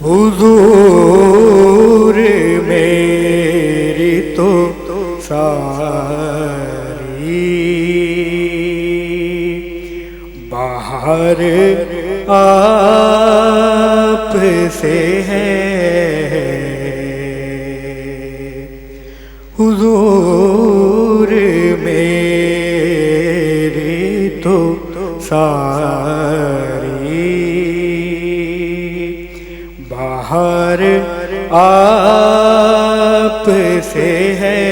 حضور میری تو ساری بہار آپ سے ہے، حضور میری تو ساری بہار آپ سے ہے۔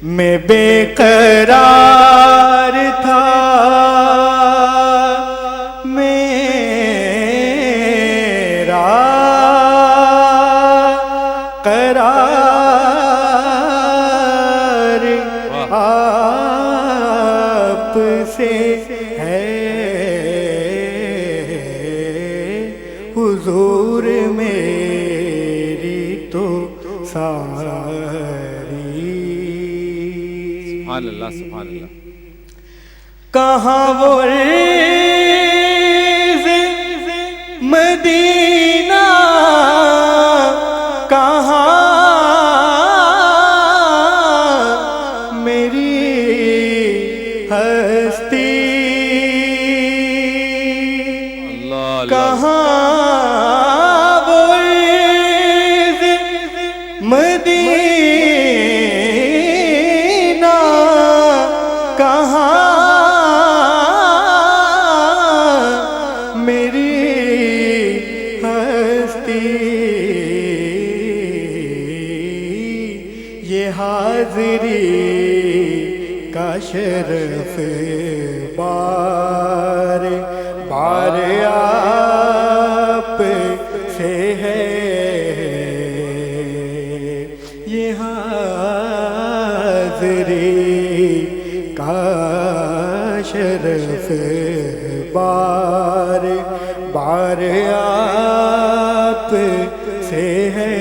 میں بے قرار تھا، میرا قرار آپ سے ہے، حضور میری تو ساری۔ سبحان اللہ سبحان اللہ۔ کہاں وہ روز مدینہ، کہاں میری ہستی، کہاں وہ روز مدینہ، کہاں میری ہستی، یہ حاضری کا شرف بار بار آپ سے ہے، یہ حاضری کا شرف بار بار آپ سے ہے،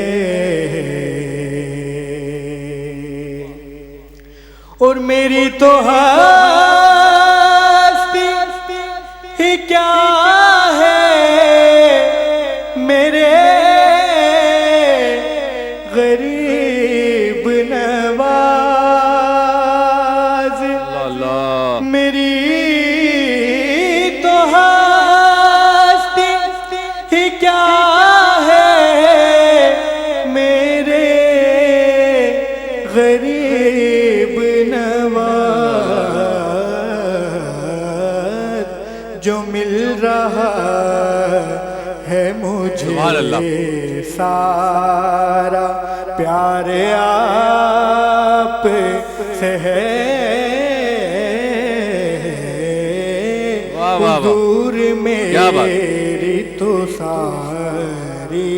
اور میری تو ہستی ہی کیا ہے، میرے غریب نواز، میری تو ہستی ہی کیا ہے، میرے غریب نواز، جو مل رہا ہے مجھے سارا پیار آپ سے ہے، حضور میری تو ساری۔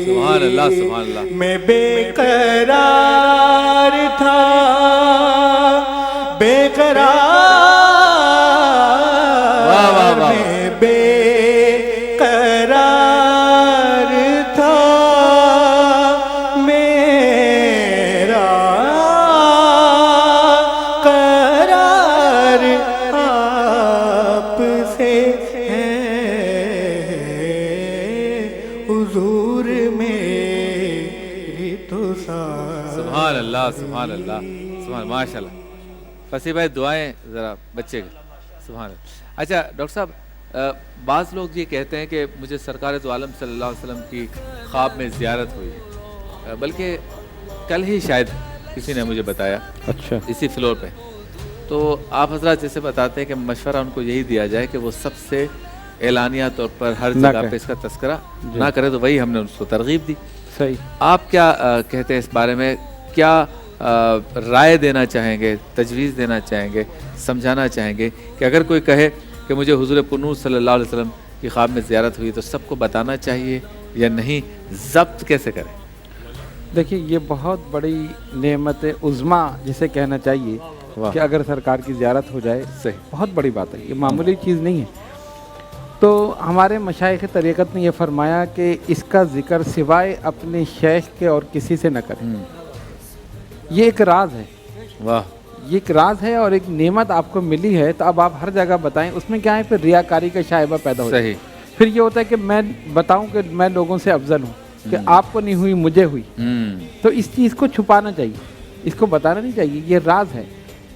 سبحان اللہ سبحان اللہ۔ میں بے قرار تھا، بے قرار میں بے قرار تھا، میرا قرار آپ سے ہے، حضور میری تو ساری۔ سبحان اللہ سبحان اللہ سبحان، ماشاء اللہ۔ فصیح بھائی دعائیں ذرا بچے کے۔ سبحان اللہ۔ اچھا ڈاکٹر صاحب، بعض لوگ یہ کہتے ہیں کہ مجھے سرکار دو عالم صلی اللہ علیہ وسلم کی خواب میں زیارت ہوئی، بلکہ کل ہی شاید کسی نے مجھے بتایا، اچھا اسی فلور پہ۔ تو آپ حضرات جیسے بتاتے ہیں کہ مشورہ ان کو یہی دیا جائے کہ وہ سب سے اعلانیہ طور پر ہر جگہ پہ اس کا تذکرہ نہ کرے، تو وہی ہم نے اس کو ترغیب دی۔ صحیح۔ آپ کیا کہتے ہیں اس بارے میں؟ کیا رائے دینا چاہیں گے، تجویز دینا چاہیں گے، سمجھانا چاہیں گے کہ اگر کوئی کہے کہ مجھے حضور پرنور صلی اللہ علیہ وسلم کی خواب میں زیارت ہوئی تو سب کو بتانا چاہیے یا نہیں؟ ضبط کیسے کریں؟ دیکھیے یہ بہت بڑی نعمت عظمیٰ جسے کہنا چاہیے کہ اگر سرکار کی زیارت ہو جائے، صحیح بہت بڑی بات ہے، یہ معمولی چیز نہیں ہے۔ تو ہمارے مشائخ طریقت نے یہ فرمایا کہ اس کا ذکر سوائے اپنے شیخ کے اور کسی سے نہ کریں. یہ ایک راز ہے. واہ. یہ ایک راز ہے اور ایک نعمت آپ کو ملی ہے، تو اب آپ ہر جگہ بتائیں، اس میں کیا ہے پھر ریاکاری کا شائبہ پیدا ہو جائے۔ صحیح۔ پھر یہ ہوتا ہے کہ میں بتاؤں کہ میں لوگوں سے افضل ہوں، کہ آپ کو نہیں ہوئی مجھے ہوئی، تو اس چیز کو چھپانا چاہیے، اس کو بتانا نہیں چاہیے، یہ راز ہے۔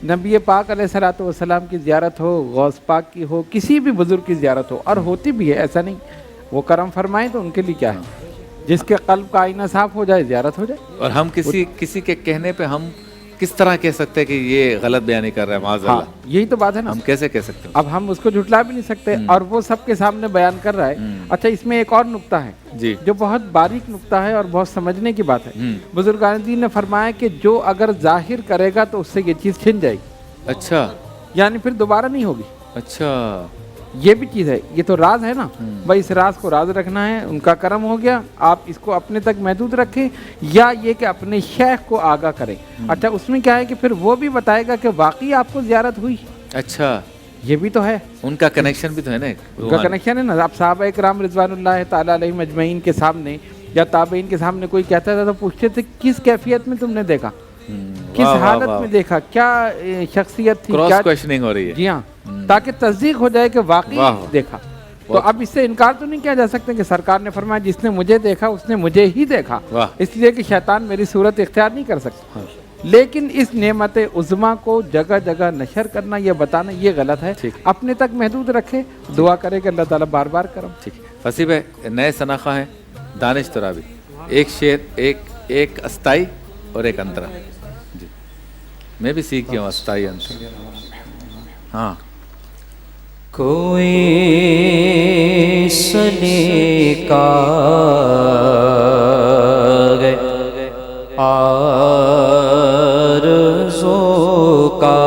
نبی پاک علیہ الصلوۃ والسلام کی زیارت ہو، غوث پاک کی ہو، کسی بھی بزرگ کی زیارت ہو، اور ہوتی بھی ہے، ایسا نہیں، وہ کرم فرمائیں تو ان کے لیے کیا ہے، جس کے قلب کا آئینہ صاف ہو جائے زیارت ہو جائے۔ اور ہم کسی کے کہنے پہ ہم کس طرح کہہ سکتے ہیں کہ یہ غلط بیانی کر رہا ہے، معاذ ہاں اللہ؟ یہی تو بات ہے نا، ہم کیسے کہہ سکتے ہیں؟ اب ہم اس کو جھٹلا بھی نہیں سکتے، اور وہ سب کے سامنے بیان کر رہا ہے۔ اچھا، اس میں ایک اور نقطہ ہے جی جو بہت باریک نقطہ ہے اور بہت سمجھنے کی بات ہے۔ بزرگان دین نے فرمایا کہ جو اگر ظاہر کرے گا تو اس سے یہ چیز چھن جائے گی، اچھا یعنی پھر دوبارہ نہیں ہوگی۔ اچھا، یہ بھی چیز ہے، یہ تو راز ہے نا بھائی، اس راز کو راز رکھنا ہے، ان کا کرم ہو گیا، آپ اس کو اپنے تک محدود رکھیں، یا یہ کہ اپنے شیخ کو آگاہ کریں۔ اچھا، اس میں کیا ہے کہ پھر وہ بھی بتائے گا کہ واقعی آپ کو زیارت ہوئی، اچھا، یہ بھی تو ہے، ان کا کنیکشن بھی تو ہے نا، ان کا کنیکشن ہے نا۔ اب صحابہ اکرام رضوان اللہ تعالیٰ علیہم اجمعین کے سامنے یا تابعین کے سامنے کوئی کہتا تھا تو پوچھتے تھے کس کیفیت میں تم نے دیکھا، کس حالت میں دیکھا، کیا شخصیت تھی، کراس کیا، کویشچننگ ہو رہی ہے۔ جی ہاں، تاکہ تصدیق ہو جائے کہ واقعی دیکھا۔ تو اب اس سے انکار تو نہیں کیا جا سکتا کہ سرکار نے فرمایا جس نے مجھے دیکھا اس نے مجھے ہی دیکھا، اس لیے کہ شیطان میری صورت اختیار نہیں کر سکتا۔ لیکن اس نعمت عظما کو جگہ جگہ نشر کرنا، یہ بتانا، یہ غلط ہے۔ اپنے تک محدود رکھے، دعا کرے کہ اللہ تعالیٰ بار بار کرم۔ ٹھیک ہے، فصیح بھائی نئے شناخواں ہیں، دانش ترابی، ایک شعر، ایک استائی اور ایک انترا۔ جی میں بھی سیکھ گیا ہوں استائی انترا۔ ہاں، کوئی سلیقہ آرزو کا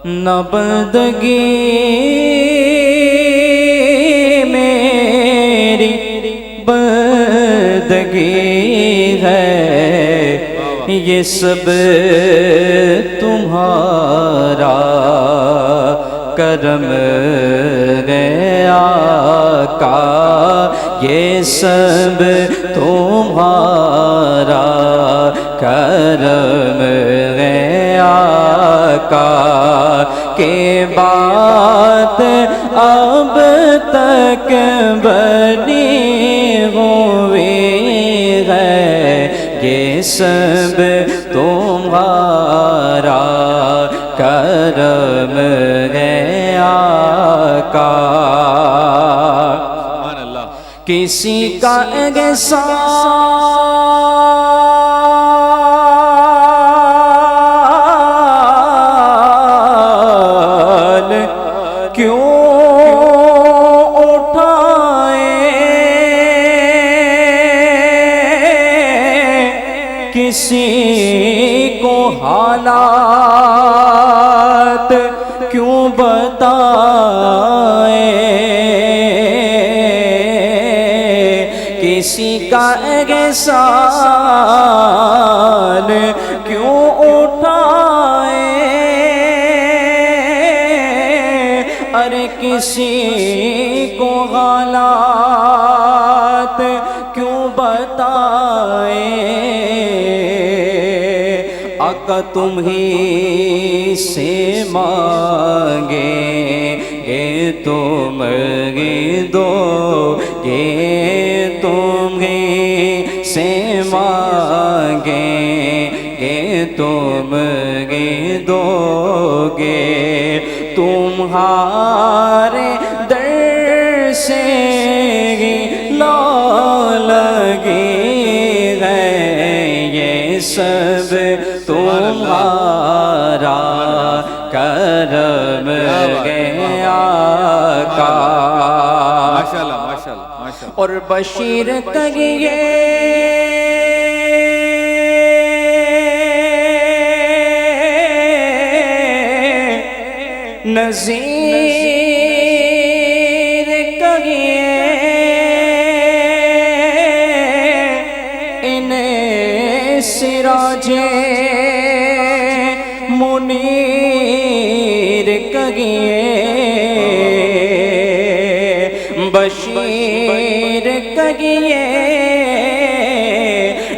نہ بندگی میری بندگی ہے، یہ سب تمہارا کرم ہے آقا، یہ سب تمہارا کرم ہے آقا، کہ بات اب تک بنی ہوئی ہے، یہ سب تمہارا کرم ہے آقا۔ کسی کا احسان کیوں اٹھائے، کسی کو حالات کیوں بتائے، کسی کا احسان کیوں اٹھائے، ارے کسی کو حالات کیوں بتائے، آقا تم ہی سے مانگیں گے، تم ہی دو گے، تم ہی سے مانگیں گے، تم ہی دو گے، تمہارے در سے ہی لا لگی ہے، یہ سب تمہارا کرم ہے آقا۔ ماشاءاللہ ماشاءاللہ ماشاءاللہ۔ اور بشیر کریے نذیر کریے، انہیں سراج منیر کریے، بشیر کریے،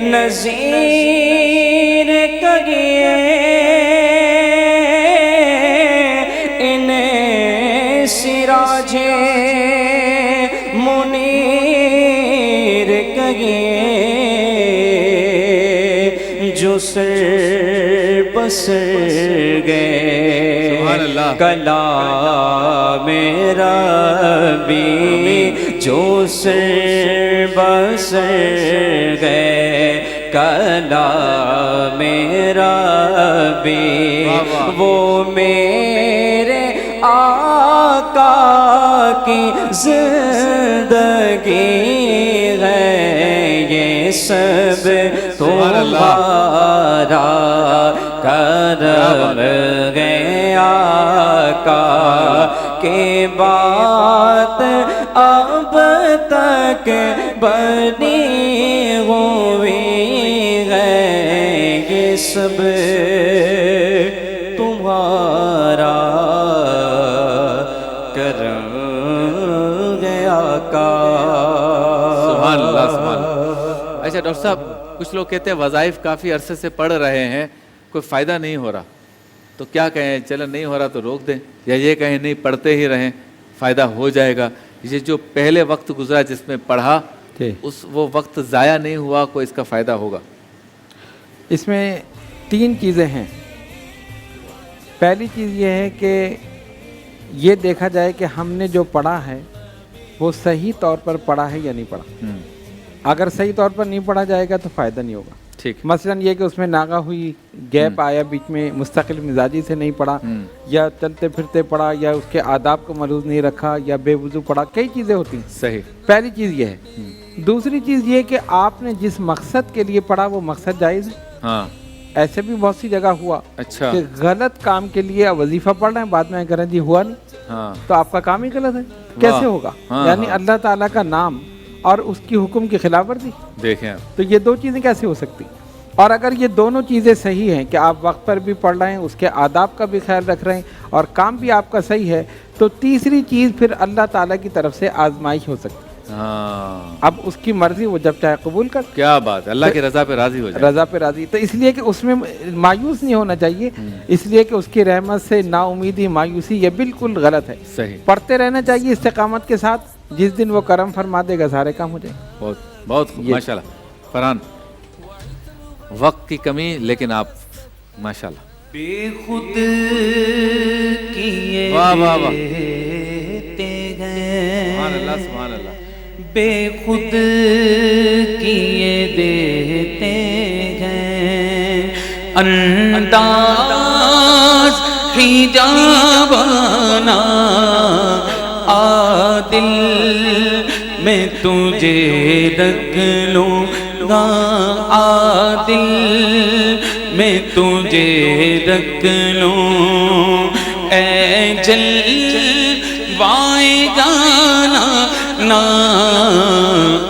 نذیر سر بسر گئے سبحان اللہ۔ کلام ربی جو سر بسر گئے کلام ربی وہ میرے آقا کی زندگی ہے، یہ سب تمہارا کرم ہے آقا کی بات اب تک بنی ہوئی ہے، یہ سب تمہارا کرم ہے آقا۔ سبحان اللہ سبحان اللہ۔ اچھا ڈاکٹر صاحب، کچھ لوگ کہتے ہیں وظائف کافی عرصے سے پڑھ رہے ہیں، کوئی فائدہ نہیں ہو رہا، تو کیا کہیں؟ چلو نہیں ہو رہا تو روک دیں، یا یہ کہیں نہیں پڑھتے ہی رہیں فائدہ ہو جائے گا؟ یہ جو پہلے وقت گزرا جس میں پڑھا وہ وقت ضائع نہیں ہوا، کوئی اس کا فائدہ ہوگا؟ اس میں 3 چیزیں ہیں۔ پہلی چیز یہ ہے کہ یہ دیکھا جائے کہ ہم نے جو پڑھا ہے وہ صحیح طور پر پڑھا ہے یا نہیں پڑھا۔ اگر صحیح طور پر نہیں پڑھا جائے گا تو فائدہ نہیں ہوگا۔ ٹھیک، مثلا یہ کہ اس میں ناغہ ہوئی، گیپ آیا بیچ میں، مستقل مزاجی سے نہیں پڑھا، یا چلتے پھرتے پڑھا، یا اس کے آداب کو ملحوظ نہیں رکھا، یا بے وضو پڑھا، کئی چیزیں ہوتی ہیں۔ صحیح، پہلی چیز یہ ہے۔ دوسری چیز یہ کہ آپ نے جس مقصد کے لیے پڑھا وہ مقصد جائز ہے۔ ہاں ایسے بھی بہت سی جگہ ہوا اچھا، کہ غلط کام کے لیے وظیفہ پڑھ رہے ہیں، بعد میں کہہ رہے ہیں جی ہوا نہیں، ہاں تو آپ کا کام ہی غلط ہے، کیسے ہوگا؟ ہاں، یعنی ہاں۔ اللہ تعالیٰ کا نام اور اس کی حکم کی خلاف ورزی، دیکھیں تو یہ 2 چیزیں کیسے ہو سکتی؟ اور اگر یہ دونوں چیزیں صحیح ہیں کہ آپ وقت پر بھی پڑھ رہے ہیں، اس کے آداب کا بھی خیال رکھ رہے ہیں، اور کام بھی آپ کا صحیح ہے، تو تیسری چیز پھر اللہ تعالیٰ کی طرف سے آزمائش ہو سکتی ہے۔ ہاں، اب اس کی مرضی، وہ جب چاہے قبول کر، کیا بات ہے، اللہ کی رضا پہ راضی ہو جائے۔ رضا پہ راضی۔ تو اس لیے کہ اس میں مایوس نہیں ہونا چاہیے، اس لیے کہ اس کی رحمت سے نا امیدی، مایوسی، یہ بالکل غلط ہے۔ صحیح، پڑھتے رہنا چاہیے استقامت کے ساتھ، جس دن وہ کرم فرما دے گا سارے کام ہو جائیں گے۔ بہت بہت خوب، یہ- ماشاءاللہ۔ فرحان، وقت کی کمی لیکن آپ ماشاءاللہ، بے خود کیے واہ واہ واہ، دیتے ہیں، سبحان اللہ سبحان اللہ، بے خود کیے دیتے ہیں، انداز حجابانہ عادل میں تجھے رکھ لوں گا، عادل میں تجھے رکھ لوں، اے جلوائے جانا نا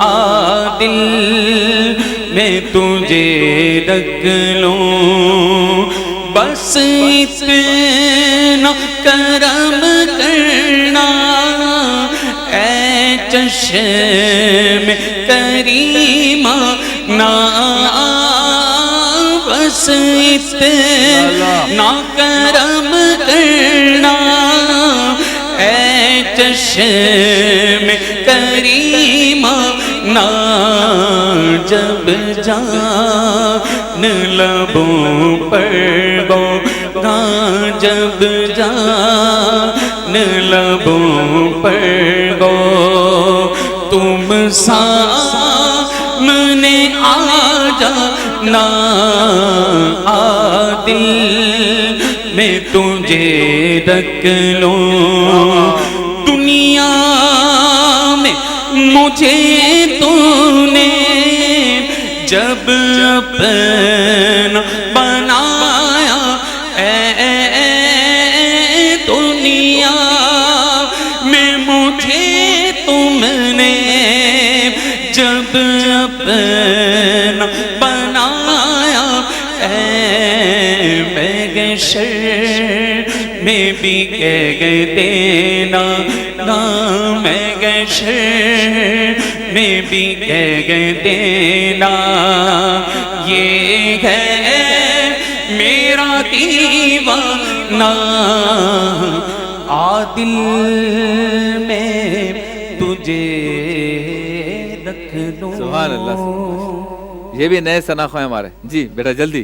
عادل میں تجھے رکھ لوں، بس اتنا کرم کرنا اے چشم کریمہ نا، بس اتنا کرم کرنا اے چشم کریمہ نا، جب جان لبوں پر گا، جب جان لبوں پر گو، تم سامنے آ جانا عادل میں تجھے رکھ لوں، دنیا میں مجھے تو نے جب اپنا بنایا، اے دنیا میں مجھے تم نے جب اپنا بنایا، اے محشر میں بھی کہہ گئے دینا نا، محشر میں بھی کہہ گئے دینا، یہ ہے میرا دیوانہ عادل میں تجھے رکھ لوں۔ سبحان اللہ، یہ بھی نئے سناخو ہیں ہمارے۔ جی بیٹا جلدی،